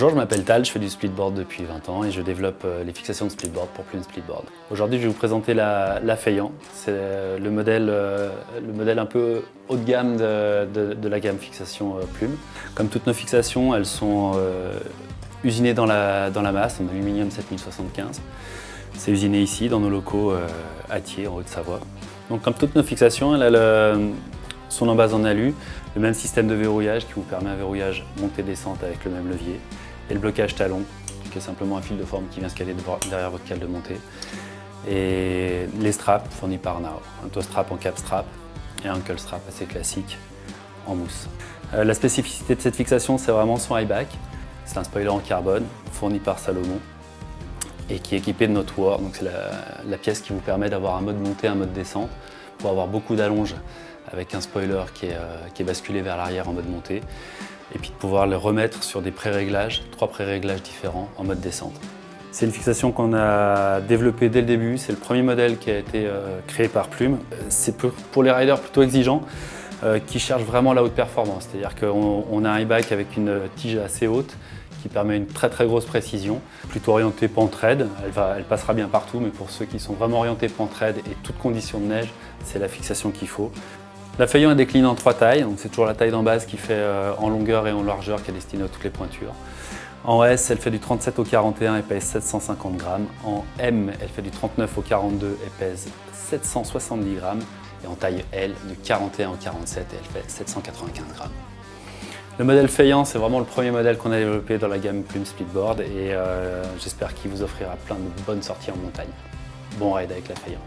Bonjour, je m'appelle Tal, je fais du splitboard depuis 20 ans et je développe les fixations de splitboard pour Plume Splitboard. Aujourd'hui, je vais vous présenter la Feian. C'est le modèle un peu haut de gamme de la gamme fixation Plume. Comme toutes nos fixations, elles sont usinées dans la masse en aluminium 7075. C'est usiné ici, dans nos locaux à Thiers, en Haute-Savoie. Donc, comme toutes nos fixations, elle a son embase en alu, le même système de verrouillage qui vous permet un verrouillage montée-descente avec le même levier, et le blocage talon, qui est simplement un fil de forme qui vient se caler derrière votre cale de montée. Et les straps fournis par Nao, un toe strap en cap strap et un ankle strap assez classique en mousse. La spécificité de cette fixation, c'est vraiment son high back. C'est un spoiler en carbone fourni par Salomon et qui est équipé de notre War. Donc c'est la pièce qui vous permet d'avoir un mode montée, un mode descente pour avoir beaucoup d'allonge avec un spoiler qui est basculé vers l'arrière en mode montée et puis de pouvoir le remettre sur des pré-réglages, 3 pré-réglages différents en mode descente. C'est une fixation qu'on a développée dès le début, c'est le premier modèle qui a été créé par Plume. C'est pour les riders plutôt exigeants qui cherchent vraiment la haute performance, c'est-à-dire qu'on a un high-back avec une tige assez haute qui permet une très grosse précision, plutôt orientée pente-raide, elle passera bien partout, mais pour ceux qui sont vraiment orientés pente-raide et toutes conditions de neige, c'est la fixation qu'il faut. La Feian est déclinée en 3 tailles, donc c'est toujours la taille d'en base qui fait en longueur et en largeur qui est destinée à toutes les pointures. En S, elle fait du 37 au 41 et pèse 750 grammes. En M, elle fait du 39 au 42 et pèse 770 grammes. Et en taille L, du 41 au 47 et elle fait 795 grammes. Le modèle Feian, c'est vraiment le premier modèle qu'on a développé dans la gamme Plume Splitboard et j'espère qu'il vous offrira plein de bonnes sorties en montagne. Bon ride avec la Feian.